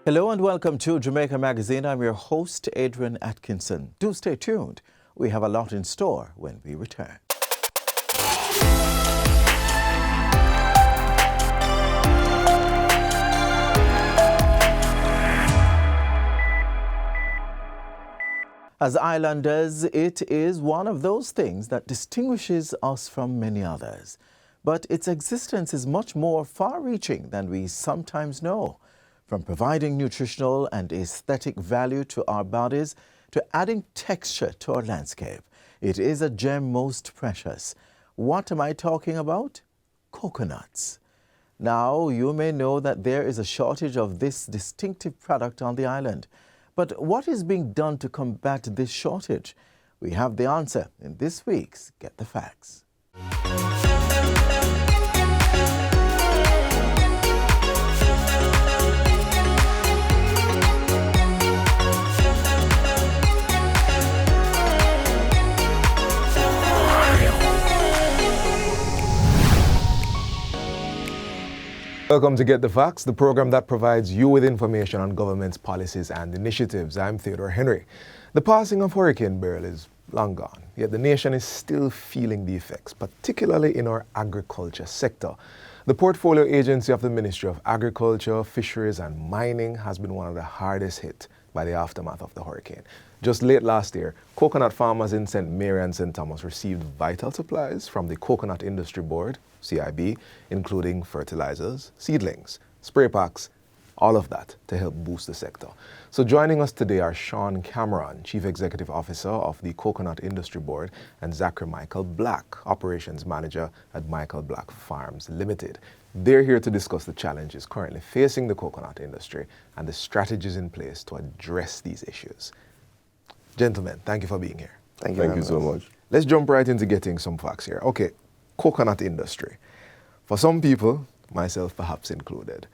Hello and welcome to Jamaica Magazine. I'm your host, Adrian Atkinson. Do stay tuned. We have a lot in store when we return. As islanders, it is one of those things that distinguishes us from many others. But its existence is much more far-reaching than we sometimes know. From providing nutritional and aesthetic value to our bodies to adding texture to our landscape, it is a gem most precious. What am I talking about? Coconuts. Now, you may know that there is a shortage of this distinctive product on the island. But what is being done to combat this shortage? We have the answer in this week's Get the Facts. Welcome to Get the Facts, the program that provides you with information on government's policies and initiatives. I'm Theodore Henry. The passing of Hurricane Beryl is long gone, yet the nation is still feeling the effects, particularly in our agriculture sector. The portfolio agency of the Ministry of Agriculture, Fisheries and Mining has been one of the hardest hit by the aftermath of the hurricane. Just late last year, coconut farmers in St. Mary and St. Thomas received vital supplies from the Coconut Industry Board, CIB, including fertilizers, seedlings, spray packs, all of that to help boost the sector. So joining us today are Sean Cameron, Chief Executive Officer of the Coconut Industry Board, and Zachary Michael Black, Operations Manager at Michael Black Farms Limited. They're here to discuss the challenges currently facing the coconut industry and the strategies in place to address these issues. Gentlemen, thank you for being here. Thank you so much. Let's jump right into getting some facts here. Okay, coconut industry. For some people, myself perhaps included,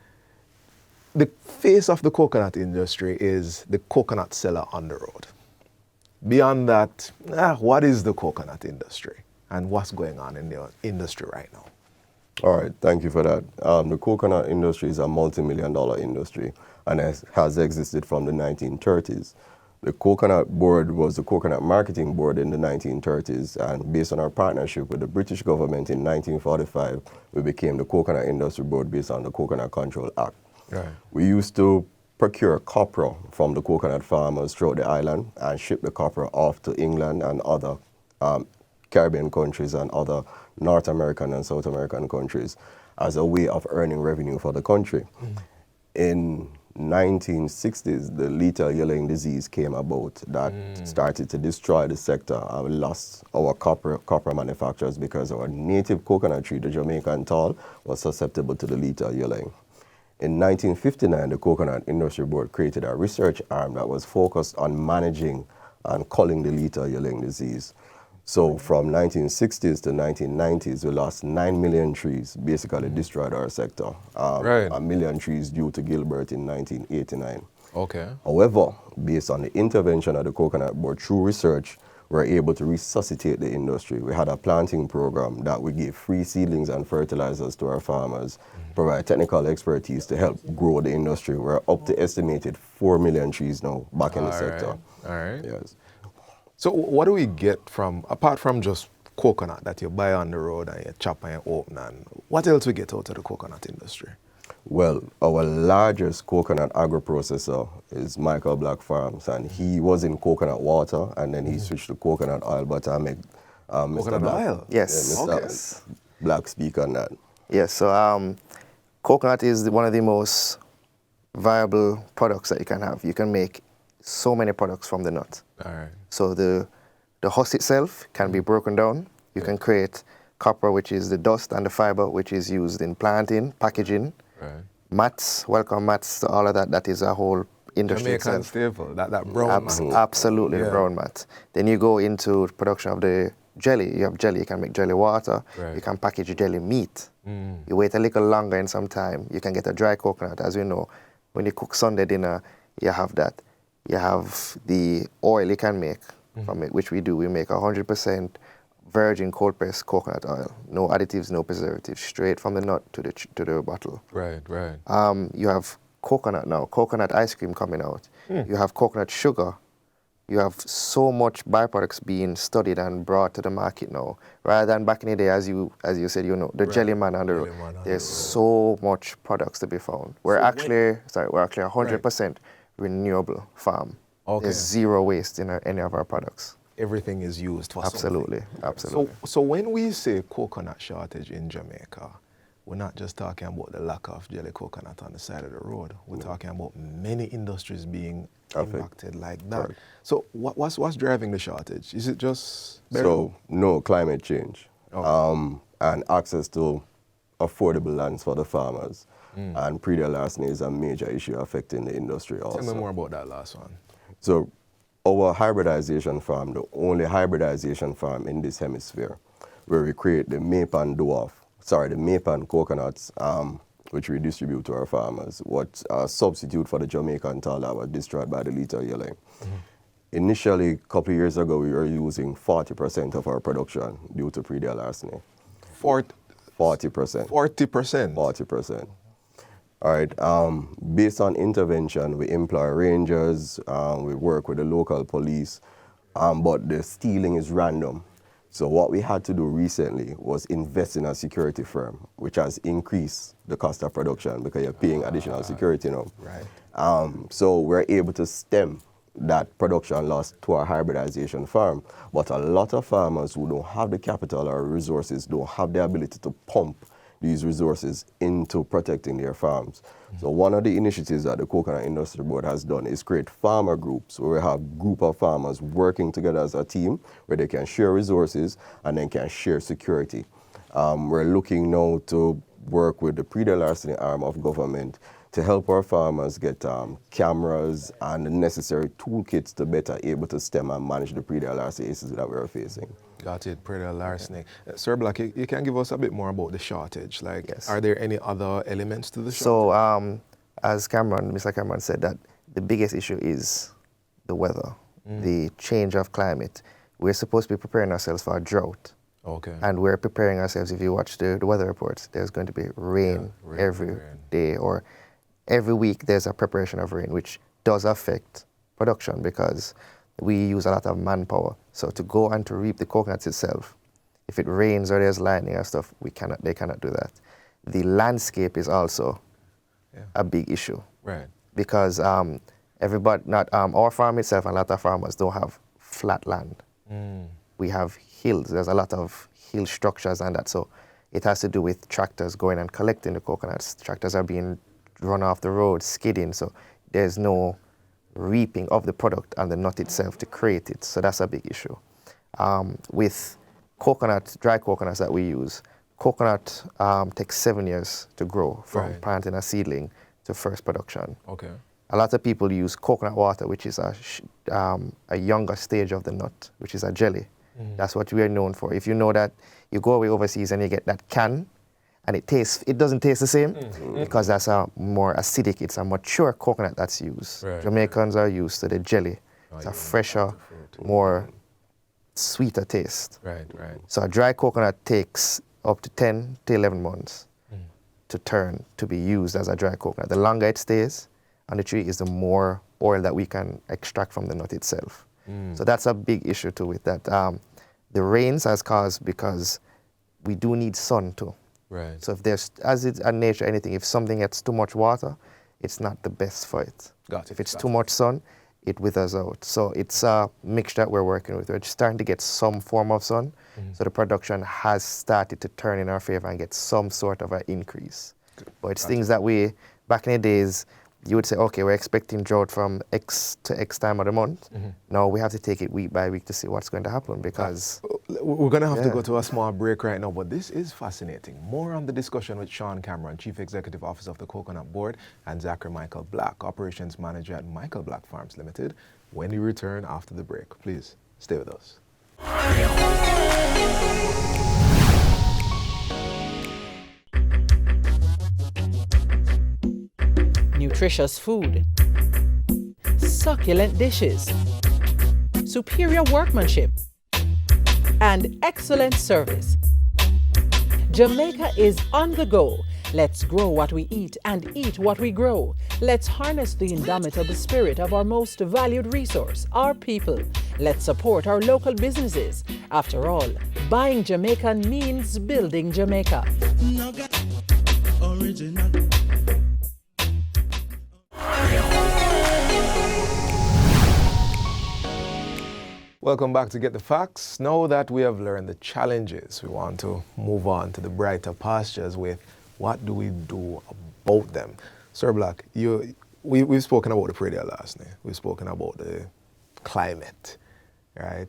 the face of the coconut industry is the coconut seller on the road. Beyond that, what is the coconut industry and what's going on in the industry right now? All right, thank you for that. The coconut industry is a multi-million-dollar industry and has existed from the 1930s. The Coconut Board was the Coconut Marketing Board in the 1930s, and based on our partnership with the British government in 1945, we became the Coconut Industry Board based on the Coconut Control Act. Right. We used to procure copra from the coconut farmers throughout the island and ship the copra off to England and other Caribbean countries and other North American and South American countries as a way of earning revenue for the country. In 1960s, the lethal yellowing disease came about that started to destroy the sector, and we lost our copra manufacturers because our native coconut tree, the Jamaican tall, was susceptible to the lethal yellowing. In 1959, the Coconut Industry Board created a research arm that was focused on managing and culling the lethal yellowing disease. So from 1960s to 1990s, we lost 9 million trees, basically destroyed our sector. Right. 1 million trees due to Gilbert in 1989. Okay. However, based on the intervention of the Coconut Board through research, we were able to resuscitate the industry. We had a planting program that we gave free seedlings and fertilizers to our farmers, provide technical expertise to help grow the industry. We're up to estimated 4 million trees now back in the sector. All right. Yes. So what do we get from, apart from just coconut that you buy on the road and you chop and you open, and what else we get out of the coconut industry? Well, our largest coconut agro-processor is Michael Black Farms, and he was in coconut water, and then he switched to coconut oil, but I make Mr. Coconut Black, oil? Yes. Mr. Okay. Black speak on that. Yes, so coconut is one of the most viable products that you can have. You can make so many products from the nut. All right. So the husk itself can be broken down. You can create copra, which is the dust, and the fiber, which is used in planting, packaging, Right. mats, welcome mats, so all of that. That is a whole industry Jamaican itself. staple, that brown mat. Absolutely, Yeah. the brown mat. Then you go into production of the jelly. You have jelly, you can make jelly water. Right. You can package jelly meat. You wait a little longer in some time, you can get a dry coconut. As you know, when you cook Sunday dinner, you have that. You have the oil you can make from it, which we do. We make 100% virgin cold pressed coconut oil. No additives, no preservatives, straight from the nut to the bottle. Right, right. You have coconut now, coconut ice cream coming out. You have coconut sugar. You have so much byproducts being studied and brought to the market now. Rather than back in the day, as you said, the jelly man on the road. There's so much products to be found. We're actually 100% renewable farm. Okay. There's zero waste in any of our products. Everything is used for Absolutely, something. absolutely. So when we say coconut shortage in Jamaica, we're not just talking about the lack of jelly coconut on the side of the road. We're talking about many industries being impacted like that. Correct. So what's driving the shortage? Is it just So, no, climate change and access to affordable lands for the farmers. And predial larceny is a major issue affecting the industry also. Tell me more about that last one. So our hybridization farm, the only hybridization farm in this hemisphere, where we create the Mape and coconuts, which we distribute to our farmers, what's a substitute for the Jamaican tall that was destroyed by the lethal yellow. Initially, a couple of years ago, we were using 40% of our production due to predial larceny. 40%. 40%? 40%. All right, based on intervention, we employ rangers, we work with the local police, but the stealing is random. So what we had to do recently was invest in a security firm, which has increased the cost of production because you're paying additional security now. Right. So we're able to stem that production loss to our hybridization farm. But a lot of farmers who don't have the capital or resources don't have the ability to pump these resources into protecting their farms. So one of the initiatives that the Coconut Industry Board has done is create farmer groups where we have a group of farmers working together as a team where they can share resources and then can share security. We're looking now to work with the predial larceny arm of government to help our farmers get cameras and the necessary toolkits to better able to stem and manage the predial larceny issues that we're facing. Got it, predial larceny. Sir Black, you can give us a bit more about the shortage. Like, Yes. Are there any other elements to the shortage? So, as Mr. Cameron said, that the biggest issue is the weather, the change of climate. We're supposed to be preparing ourselves for a drought. Okay. And we're preparing ourselves, if you watch the weather reports, there's going to be rain every day, or every week there's a preparation of rain, which does affect production because we use a lot of manpower. So to go and to reap the coconuts itself, if it rains or there's lightning and stuff, they cannot do that. The landscape is also a big issue. Right. Because our farm itself and a lot of farmers don't have flat land. We have hills. There's a lot of hill structures and that. So it has to do with tractors going and collecting the coconuts. Tractors are being run off the road, skidding. So there's no reaping of the product and the nut itself to create it. So that's a big issue. With dry coconuts that we use, coconut takes 7 years to grow from planting a seedling to first production. Okay. A lot of people use coconut water, which is a younger stage of the nut, which is a jelly. That's what we are known for. If you know that you go away overseas and you get that can, and it doesn't taste the same because that's a more acidic, it's a mature coconut that's used. Right, Jamaicans are used to the jelly. It's a fresher, more sweeter taste. Right. So a dry coconut takes up to 10 to 11 months to turn to be used as a dry coconut. The longer it stays on the tree is the more oil that we can extract from the nut itself. So that's a big issue too with that. The rains has caused because we do need sun too. Right. So if there's, as it's in nature, anything, if something gets too much water, it's not the best for it. If it's too much sun, it withers out. So it's a mixture that we're working with. We're just starting to get some form of sun. So the production has started to turn in our favor and get some sort of an increase. But it's things that back in the days, you would say, okay, we're expecting drought from X to X time of the month. Now we have to take it week by week to see what's going to happen because... We're going to have to go to a small break right now, but this is fascinating. More on the discussion with Sean Cameron, Chief Executive Officer of the Coconut Board, and Zachary Michael Black, Operations Manager at Michael Black Farms Limited, when we return after the break. Please stay with us. Nutritious food, succulent dishes, superior workmanship, and excellent service. Jamaica is on the go Let's grow what we eat and eat what we grow. Let's harness the indomitable spirit of our most valued resource, our people. Let's support our local businesses. After all, buying Jamaican means building Jamaica. Original. Welcome back to Get the Facts. Now that we have learned the challenges, we want to move on to the brighter pastures with what do we do about them. Sir Black, we've spoken about the prayer last night. We've spoken about the climate, right?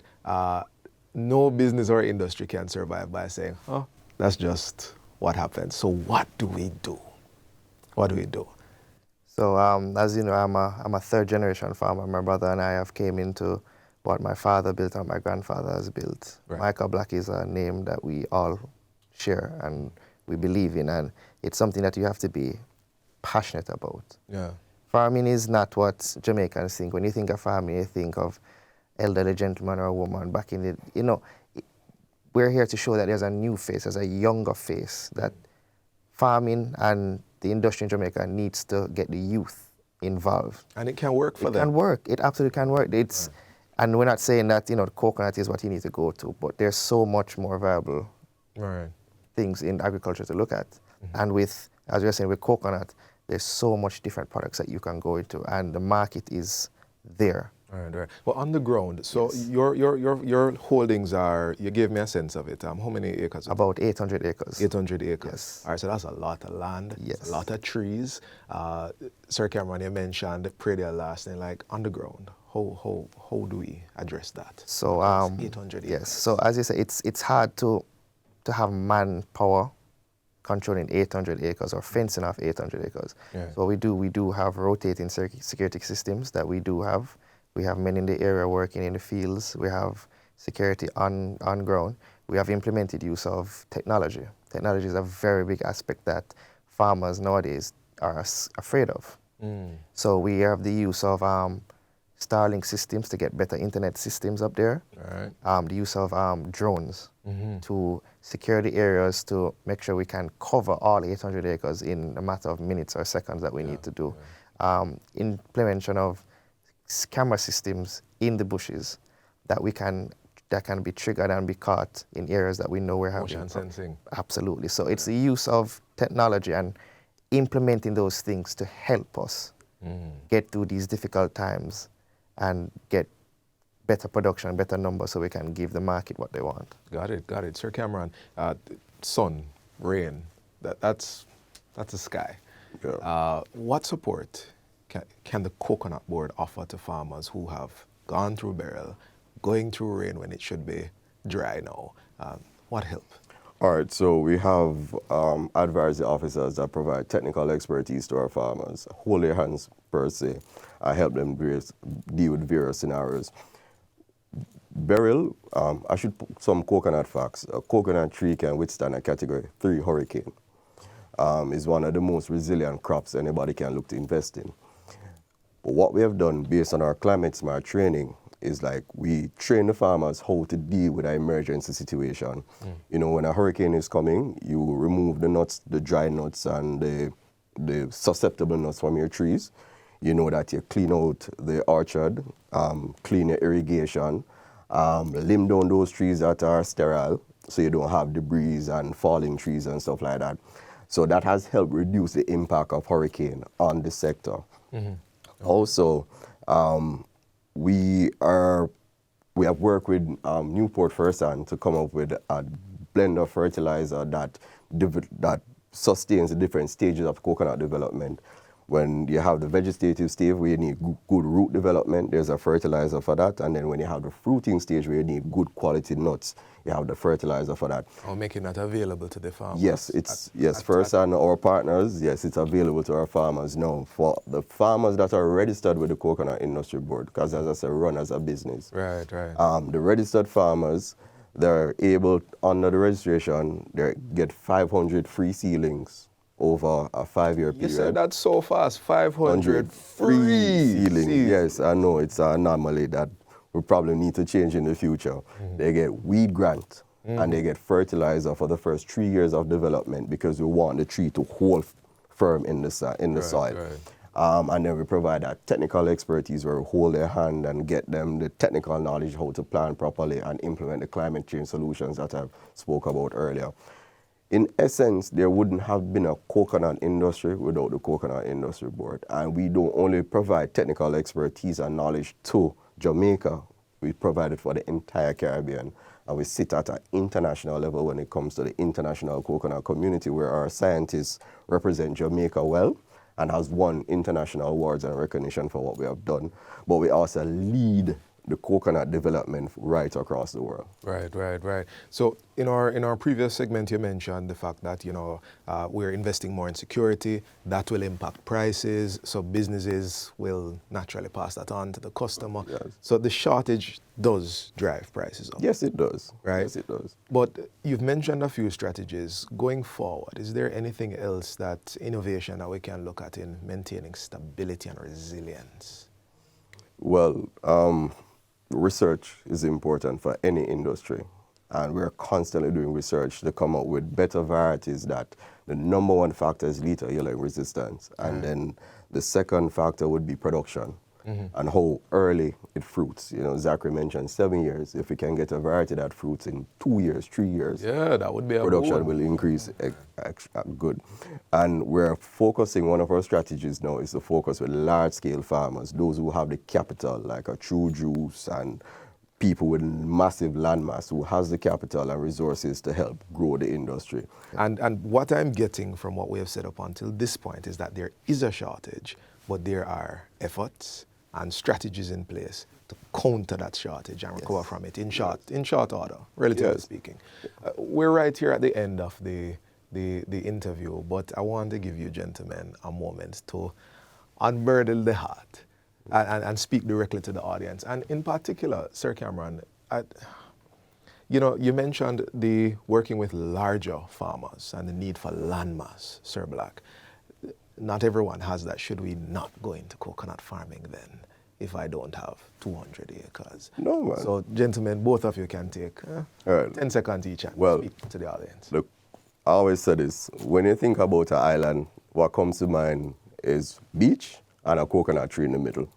No business or industry can survive by saying, oh, that's just what happens. So what do we do? What do we do? So as you know, I'm a third generation farmer. My brother and I have came into what my father built and my grandfather has built. Right. Michael Black is a name that we all share and we believe in, and it's something that you have to be passionate about. Yeah. Farming is not what Jamaicans think. When you think of farming, you think of elderly gentleman or woman back in the, you know, we're here to show that there's a new face, there's a younger face, that farming and the industry in Jamaica needs to get the youth involved. And it can work for them. It can work. It absolutely can work. It's, and we're not saying that, you know, coconut is what you need to go to, but there's so much more viable things in agriculture to look at. And with, as we were saying, with coconut, there's so much different products that you can go into, and the market is there. Right. Well, on the ground, so Yes. your holdings are, you gave me a sense of it. How many acres? About 800 acres. 800 acres. Yes. All right, so that's a lot of land, Yes. a lot of trees. Sir Cameron, you mentioned prayer last night, like on the ground. How do we address that? So 800 acres. yes. So as you say, it's hard to have manpower controlling 800 acres or fencing off 800 acres. Yeah. So we do have rotating security systems that we do have. We have men in the area working in the fields. We have security on ground. We have implemented use of technology. Technology is a very big aspect that farmers nowadays are afraid of. So we have the use of Starlink systems to get better internet systems up there. Right. The use of drones to secure the areas to make sure we can cover all 800 acres in a matter of minutes or seconds that we need to do. Implementation of camera systems in the bushes that can be triggered and be caught in areas that we know we're having. Motion sensing. Absolutely. So it's the use of technology and implementing those things to help us get through these difficult times and get better production, better numbers, so we can give the market what they want. Got it. Sir Cameron, sun, rain, that's the sky. Yeah. What support can the Coconut Board offer to farmers who have gone through burial, going through rain when it should be dry now? What help? All right, so we have advisory officers that provide technical expertise to our farmers, hold their hands per se, and help them deal with various scenarios. Burial, I should put some coconut facts. A coconut tree can withstand a category 3 hurricane. Is one of the most resilient crops anybody can look to invest in. But what we have done based on our climate smart training is like we train the farmers how to deal with an emergency situation. You know, when a hurricane is coming, you remove the nuts, the dry nuts and the susceptible nuts from your trees. You know that you clean out the orchard, clean your irrigation, limb down those trees that are sterile so you don't have debris and falling trees and stuff like that. So that has helped reduce the impact of hurricane on the sector. Also, we have worked with Newport First-Hand to come up with a blend of fertilizer that sustains the different stages of coconut development. When you have the vegetative stage where you need good root development, there's a fertilizer for that. And then when you have the fruiting stage where you need good quality nuts, you have the fertilizer for that. Or making that available to the farmers? Yes, First-Hand, our partners, yes, it's available to our farmers now. For the farmers that are registered with the Coconut Industry Board, because as I said, run as a business. Right. The registered farmers, they're able, under the registration, they get 500 free seedlings over a 5-year period. You said that so fast, 500 free seedlings. Yes, I know it's an anomaly that we probably need to change in the future. They get weed grant and they get fertilizer for the first 3 years of development because we want the tree to hold firm in the soil. And then we provide that technical expertise where we hold their hand and get them the technical knowledge how to plant properly and implement the climate change solutions that I spoke about earlier. In essence, there wouldn't have been a coconut industry without the Coconut Industry Board. And we don't only provide technical expertise and knowledge to Jamaica, we provide it for the entire Caribbean. And we sit at an international level when it comes to the international coconut community, where our scientists represent Jamaica well and has won international awards and recognition for what we have done. But we also lead the coconut development right across the world. Right. So in our previous segment, you mentioned the fact that we're investing more in security. That will impact prices, so businesses will naturally pass that on to the customer. Yes. So the shortage does drive prices up. Yes, it does. Right? Yes, it does. But you've mentioned a few strategies. Going forward, is there anything else that innovation that we can look at in maintaining stability and resilience? Well, research is important for any industry, and we're constantly doing research to come up with better varieties. That the number one factor is lethal yellowing resistance, and then the second factor would be production and how early it fruits. Zachary mentioned 7 years. If we can get a variety that fruits in 2 years, 3 years, yeah, that would be production will increase good. And we're focusing, one of our strategies now is to focus with large-scale farmers, those who have the capital, like a True Juice and people with massive landmass who has the capital and resources to help grow the industry. And what I'm getting from what we have set up until this point is that there is a shortage, but there are efforts and strategies in place to counter that shortage and recover from it in short order, relatively speaking. We're right here at the end of the interview, but I want to give you gentlemen a moment to unburden the heart and speak directly to the audience. And in particular, Sir Cameron, you mentioned the working with larger farmers and the need for landmass, Sir Black. Not everyone has that. Should we not go into coconut farming then, if I don't have 200 acres? No, man. So, gentlemen, both of you can take 10 seconds each and speak to the audience. Look, I always say this. When you think about an island, what comes to mind is beach and a coconut tree in the middle.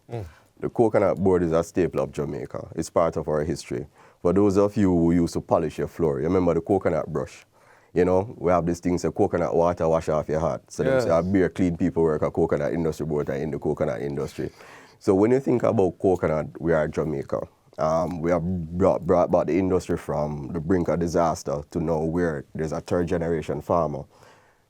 The coconut board is a staple of Jamaica. It's part of our history. For those of you who used to polish your floor, you remember the coconut brush. We have this thing, say coconut water wash off your heart. So they say a bare clean people work at Coconut Industry Board and in the coconut industry. So when you think about coconut, we are Jamaica. We have brought back the industry from the brink of disaster to now where there's a third generation farmer.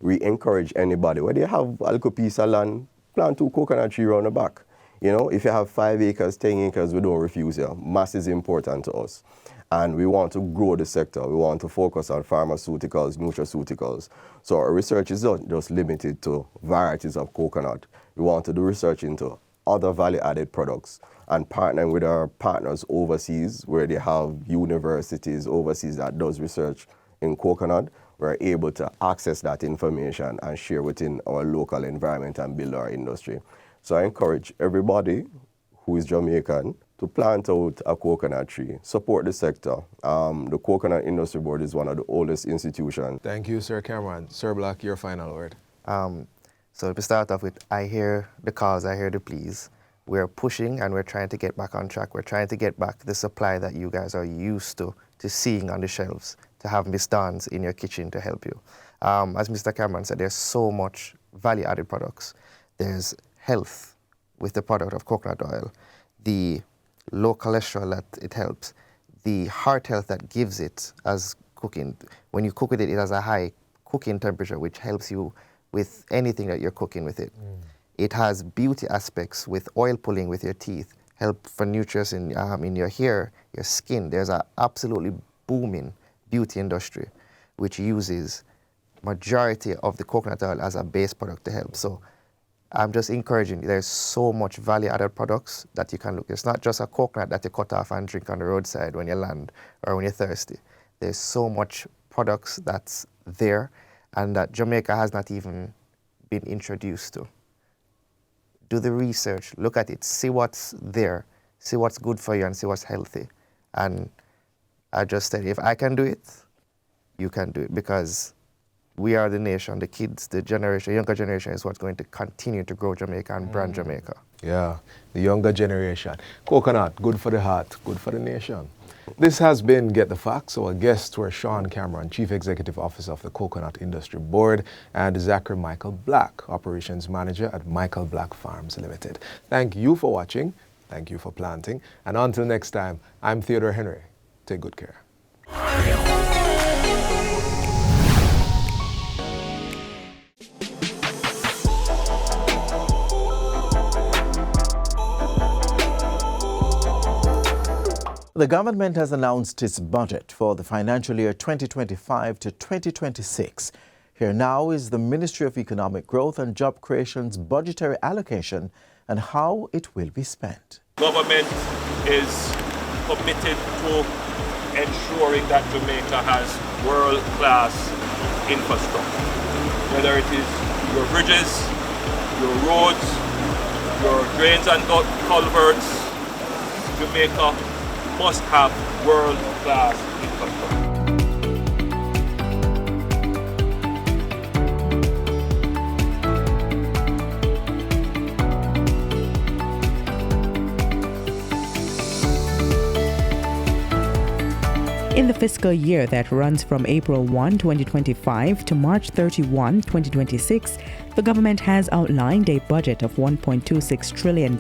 We encourage anybody, whether you have a little piece of land, plant 2 coconut trees around the back. If you have 5 acres, 10 acres, we don't refuse you. Mass is important to us. And we want to grow the sector. We want to focus on pharmaceuticals, nutraceuticals. So our research is not just limited to varieties of coconut. We want to do research into other value-added products and partnering with our partners overseas, where they have universities overseas that does research in coconut. We're able to access that information and share within our local environment and build our industry. So I encourage everybody who is Jamaican to plant out a coconut tree, support the sector. The Coconut Industry Board is one of the oldest institutions. Thank you, Sir Cameron. Sir Black, your final word. So to start off with, I hear the calls, I hear the pleas. We're pushing and we're trying to get back on track. We're trying to get back the supply that you guys are used to seeing on the shelves, to have Miss Dawn's in your kitchen to help you. As Mr. Cameron said, there's so much value-added products. There's health with the product of coconut oil, the low cholesterol that it helps, the heart health that gives it as cooking. When you cook with it, it has a high cooking temperature, which helps you with anything that you're cooking with it. It has beauty aspects with oil pulling with your teeth, help for nutrients in your hair, your skin. There's an absolutely booming beauty industry, which uses majority of the coconut oil as a base product to help. So I'm just encouraging you. There's so much value-added products that you can look. It's not just a coconut that you cut off and drink on the roadside when you land or when you're thirsty. There's so much products that's there and that Jamaica has not even been introduced to. Do the research, look at it, see what's there, see what's good for you and see what's healthy. And I just said, if I can do it, you can do it, because we are the nation, the kids, the generation, younger generation is what's going to continue to grow Jamaica and brand Jamaica. Yeah, the younger generation. Coconut, good for the heart, good for the nation. This has been Get the Facts. Our guests were Sean Cameron, Chief Executive Officer of the Coconut Industry Board, and Zachary Michael Black, Operations Manager at Michael Black Farms Limited. Thank you for watching. Thank you for planting. And until next time, I'm Theodore Henry. Take good care. The government has announced its budget for the financial year 2025 to 2026. Here now is the Ministry of Economic Growth and Job Creation's budgetary allocation and how it will be spent. Government is committed to ensuring that Jamaica has world-class infrastructure. Whether it is your bridges, your roads, your drains and culverts, Jamaica must have world-class infrastructure. In the fiscal year that runs from April 1, 2025 to March 31, 2026, the government has outlined a budget of $1.26 trillion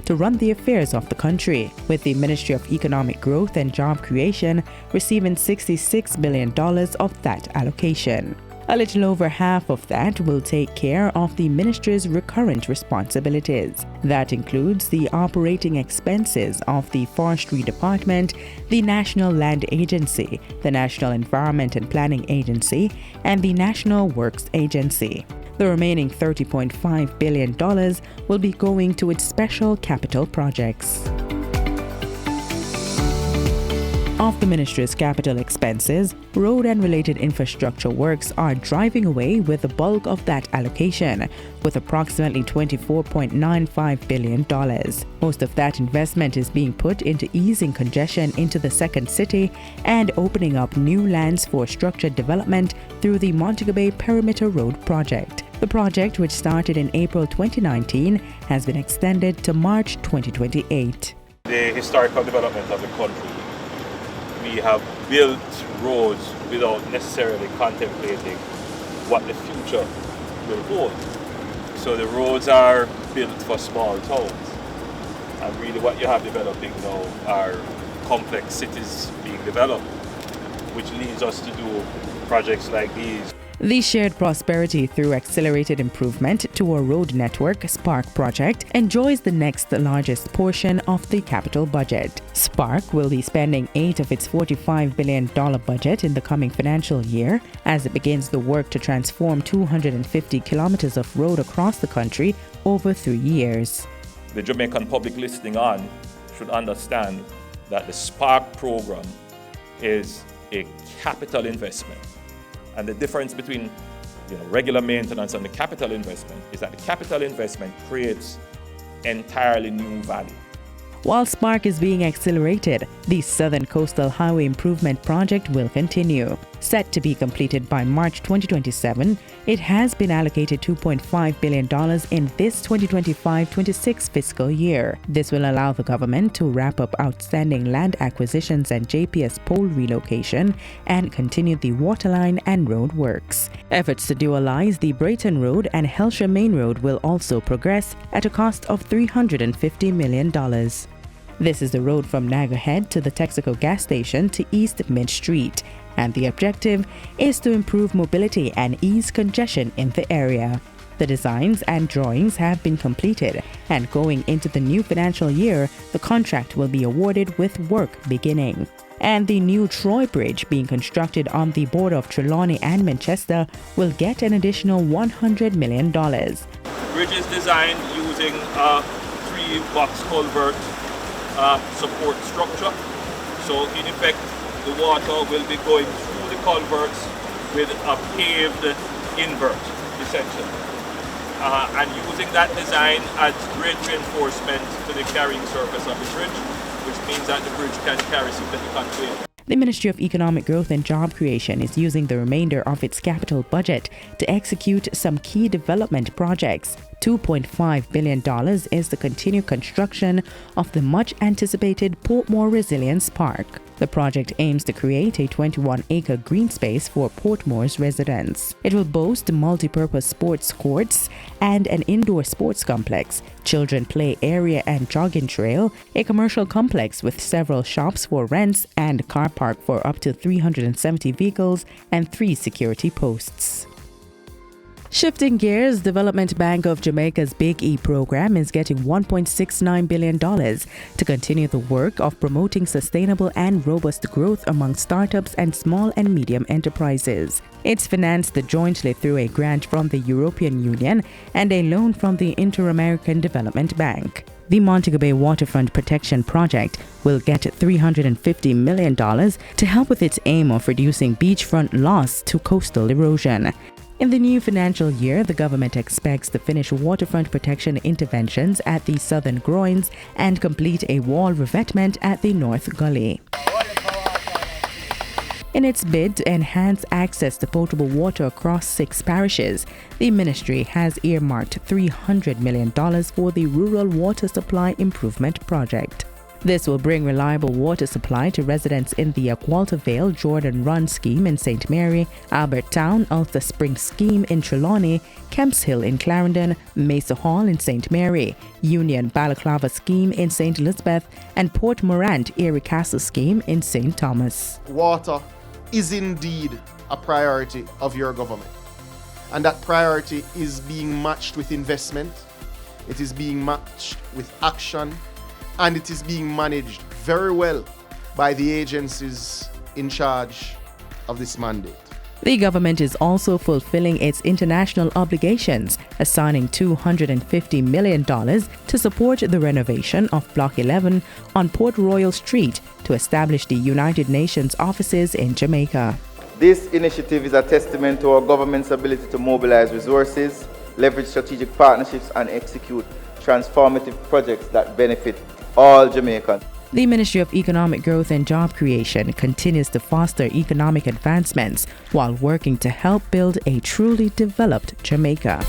to run the affairs of the country, with the Ministry of Economic Growth and Job Creation receiving $66 billion of that allocation. A little over half of that will take care of the ministry's recurrent responsibilities. That includes the operating expenses of the Forestry Department, the National Land Agency, the National Environment and Planning Agency, and the National Works Agency. The remaining $30.5 billion will be going to its special capital projects. Of the ministry's capital expenses, road and related infrastructure works are driving away with the bulk of that allocation, with approximately $24.95 billion. Most of that investment is being put into easing congestion into the second city and opening up new lands for structured development through the Montego Bay Perimeter Road project. The project, which started in April 2019, has been extended to March 2028. The historical development of the country. We have built roads without necessarily contemplating what the future will hold. So the roads are built for small towns. And really what you have developing now are complex cities being developed, which leads us to do projects like these. The Shared Prosperity Through Accelerated Improvement to our Road Network SPARK project enjoys the next largest portion of the capital budget. SPARK will be spending $8 of its $45 billion budget in the coming financial year as it begins the work to transform 250 kilometers of road across the country over 3 years. The Jamaican public listening on should understand that the SPARK program is a capital investment. And the difference between regular maintenance and the capital investment is that the capital investment creates entirely new value. While SPARK is being accelerated, the Southern Coastal Highway Improvement Project will continue. Set to be completed by March 2027, it has been allocated $2.5 billion in this 2025-26 fiscal year. This will allow the government to wrap up outstanding land acquisitions and JPS pole relocation and continue the waterline and road works. Efforts to dualize the Brayton Road and Helsher Main Road will also progress at a cost of $350 million. This is the road from Niagara Head to the Texaco gas station to East Mid Street, and the objective is to improve mobility and ease congestion in the area. The designs and drawings have been completed, and going into the new financial year, the contract will be awarded with work beginning. And the new Troy Bridge being constructed on the border of Trelawney and Manchester will get an additional $100 million. The bridge is designed using a 3-box culvert support structure. So in effect, the water will be going through the culverts with a paved invert, essentially. And using that design adds great reinforcement to the carrying surface of the bridge, which means that the bridge can carry significant weight. The Ministry of Economic Growth and Job Creation is using the remainder of its capital budget to execute some key development projects. $2.5 billion is the continued construction of the much-anticipated Portmore Resilience Park. The project aims to create a 21-acre green space for Portmore's residents. It will boast multi-purpose sports courts and an indoor sports complex, children play area and jogging trail, a commercial complex with several shops for rents and car park for up to 370 vehicles and 3 security posts. Shifting gears, Development Bank of Jamaica's Big E program is getting $1.69 billion to continue the work of promoting sustainable and robust growth among startups and small and medium enterprises. It's financed jointly through a grant from the European Union and a loan from the Inter-American Development Bank. The Montego Bay Waterfront Protection Project will get $350 million to help with its aim of reducing beachfront loss to coastal erosion. In the new financial year, the government expects to finish waterfront protection interventions at the southern groins and complete a wall revetment at the North Gully. In its bid to enhance access to potable water across 6 parishes, the ministry has earmarked $300 million for the Rural Water Supply Improvement Project. This will bring reliable water supply to residents in the Aqualta Vale Jordan Run scheme in St. Mary, Albert Town Ulster Springs scheme in Trelawney, Kemps Hill in Clarendon, Mesa Hall in St. Mary, Union Balaclava scheme in St. Elizabeth, and Port Morant Erie Castle scheme in St. Thomas. Water is indeed a priority of your government, and that priority is being matched with investment, it is being matched with action, and it is being managed very well by the agencies in charge of this mandate. The government is also fulfilling its international obligations, assigning $250 million to support the renovation of Block 11 on Port Royal Street to establish the United Nations offices in Jamaica. This initiative is a testament to our government's ability to mobilize resources, leverage strategic partnerships, and execute transformative projects that benefit all Jamaicans. The Ministry of Economic Growth and Job Creation continues to foster economic advancements while working to help build a truly developed Jamaica.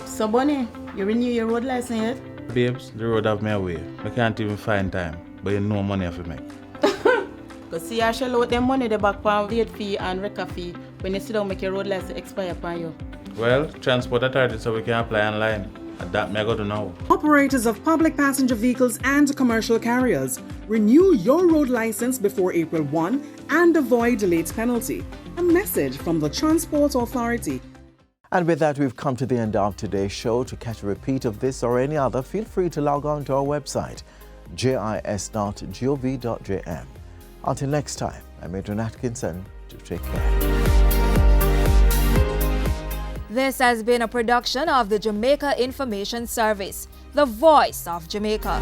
So Bonnie, you renew your road license yet? Babes, the road have me away. I can't even find time, but you know money have to make. Because see, I shall out them money the back for late fee and record fee when you sit down make your road license expire upon you. Well, transport authority so we can apply online. And that me I got to know. Operators of public passenger vehicles and commercial carriers, renew your road license before April 1 and avoid late penalty. A message from the Transport Authority. And with that, we've come to the end of today's show. To catch a repeat of this or any other, feel free to log on to our website, jis.gov.jm. Until next time, I'm Adrian Atkinson. Do take care. This has been a production of the Jamaica Information Service, the voice of Jamaica.